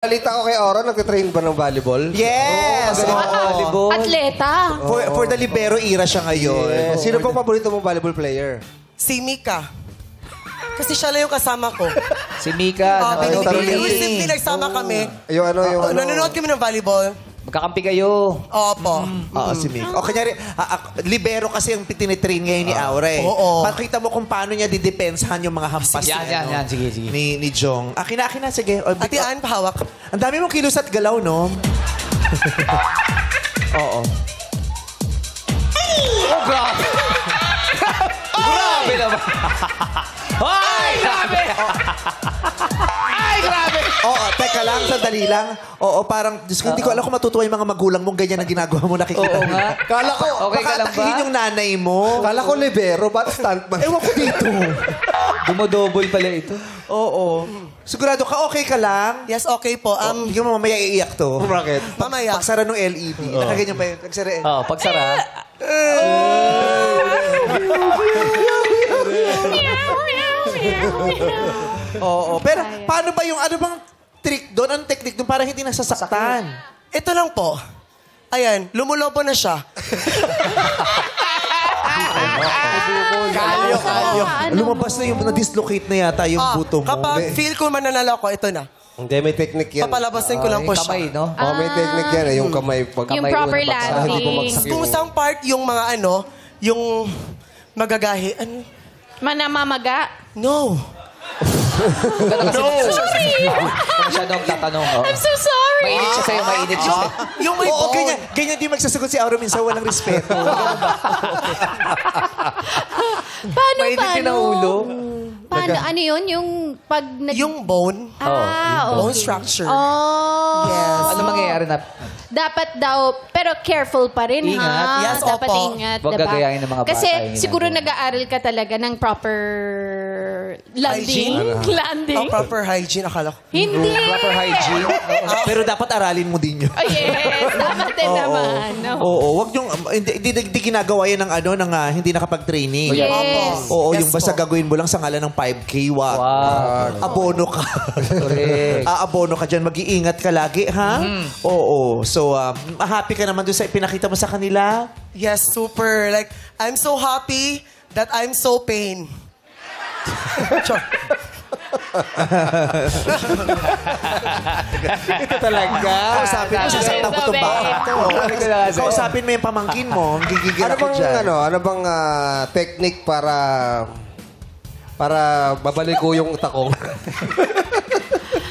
Balita ko kay Aura, nagtitrain ba ng volleyball? Yes! Volleyball. Atleta. For the libero era siya ngayon. Yes. Sino pang paborito mong volleyball player? Si Mika. Kasi siya lang yung kasama ko. Si Mika. Recently nagsama kami. Yung ano? Nanonood kami ng volleyball. Magkakampi kayo. Opo. Oo, si Mika. O kanyari, libero kasi yung tinitrain ngayon ni Aura eh. Oo. Pakita mo kung paano niya didepensahan yung mga hampas Yan. Sige. ni Jong. Akin na, sige. O, Ate Ann, pahawak. ang dami mong kilos at galaw, no? Oo. Oh, grabe. Grabe naman. Ay, grabe. Ay, grabe. Oo, teka lang, sandali lang. Oo, parang, Diyos ko, hindi ko alam kung matutuwa yung mga magulang mong ganyan na ginagawa mo, nakikita Oo mo. nga. Kala ko, Okay ka lang ba? Atakihin yung nanay mo. kala ko libero, ba't stuntman? Ewan ko dito. Dumodouble pala ito. Oo. Sigurado ka, okay ka lang? Yes, okay po. Hindi mo mamaya iiyak to. Bakit? Mamaya. Pagsara ng LED. Nakaganyan pa yun. Pagsara. Oh, pagsara. Oo. Pero paano ba yung, ano bang trick doon? Anong technique doon para hindi nasasaktan? Ito lang po. Ayan, lumulobo na siya. Kalyo. Ano Lumabas na yung, na-dislocate na yata yung buto mo. Kapag feel ko mananalo ko, ito na. Hindi, may technique yan. Papalabasin ko lang po siya. Kamay, no? Oh, may technique yan eh. Yung kamay. Pag Kamay Yung proper unang bagsak. hindi landing. bumagsak Kung yung... saan part yung mga ano, yung magagahi. Ano? Manamamaga. No. Masyadong tatanong. Oh. I'm so sorry. Mainit siya sa'yo, mainit siya sa'yo. Yung may Oo, bone. ganyan di magsasagot si Aura minsan, walang respeto. Paano? Mainit din ang ulo. Paano? Ano yun? Yung pag... Yung bone. okay. Bone structure. Oh. Yes. Ano mangyayari na? Dapat daw, pero careful pa rin, Ingat. ha? Yes, Dapat opo. ingat, Huwag diba? gagayahin ng mga bata Kasi yung siguro ginagawa. nag-aaral ka talaga ng proper landing. Hygiene? Landing. Proper hygiene, akala ko. Hindi. Proper hygiene. Pero dapat aralin mo din yun. Oh, yes. Dapat din naman. No? Oo, wag yung hindi ginagawa yan ng ano ng hindi nakapag-training. Yes. Oo, Yes yung basta po. gagawin mo lang sa ngalan ng 5K, wag. Wow. Abono ka. Correct. Aabono ka dyan, mag-iingat ka lagi, ha? Oo. So, happy ka naman doon sa pinakita mo sa kanila? Yes, super. Like, I'm so happy that I'm so pain. Sure. Ito talaga. Kausapin mo, sasaktan ko itong bata to. Kausapin mo yung pamangkin mo, gigigil Ano ako bang, dyan. ano bang technique para babalik ko yung takong?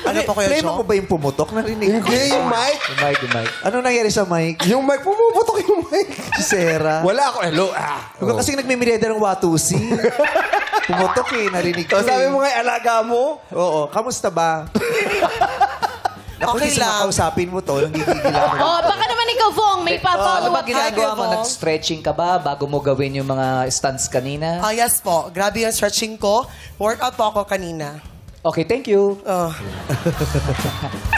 Ano po kayo, Plema Chong? mo ba yung pumutok? Narinig ko. Hindi, yung mic. Yung mic. Ano nangyari sa mic? Yung mic, pumuputok yung mic. Si Sarah. Wala ako. Hello. Huwag kasi nagmimerienda ng Watusi. Pumutok eh, narinig ko. So, sabi eh. mo nga, alaga mo. Oo, kamusta ba? Ako Okay okay lang. Kausapin mo to, nanggigigil ako. Oh, baka naman ikaw, Vong. May Ano pa-follow ba up ginagawa mo? Vong. Nag-stretching ka ba bago mo gawin yung mga stunts kanina? Yes po. Grabe yung stretching ko. Workout po ako kanina. Okay, thank you.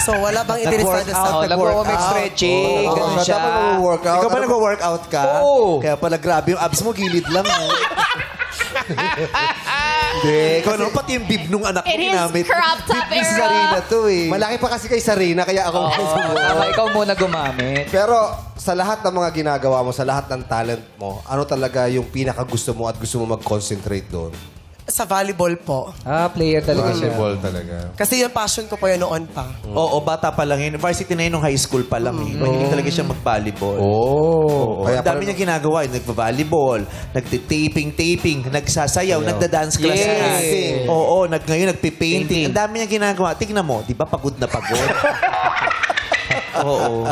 So, wala bang interesado Oh, sa... nagawa mo stretching. Ganun So, siya. dapat mag-workout. Ikaw ba nag-workout ka? Oo. Kaya pala grabe yung abs mo, gilid lang. No? Hindi. Ikaw naman, pati yung bib nung anak mo It is ginamit. crop top Bib ni era. Sarina to eh. Malaki pa kasi kay Sarina, kaya ako Tama, ikaw muna gumamit. Pero sa lahat ng mga ginagawa mo, sa lahat ng talent mo, ano talaga yung pinaka gusto mo at gusto mo mag-concentrate doon? Sa volleyball po. Player talaga siya. talaga. Kasi yung passion ko po yun noon pa. Oo, bata pa lang yun. Varsity na yun nung high school pa lang. Eh. Mahilig talaga siya mag-volleyball. Oh. Oo. Ang dami niya ginagawa. Nagpa-volleyball, nagtitaping, nagsasayaw, nagda-dance class. Yes. Oo, ngayon nagpipainting. Painting. Ang dami niya ginagawa. Tignan mo, di ba pagod na pagod? Oo.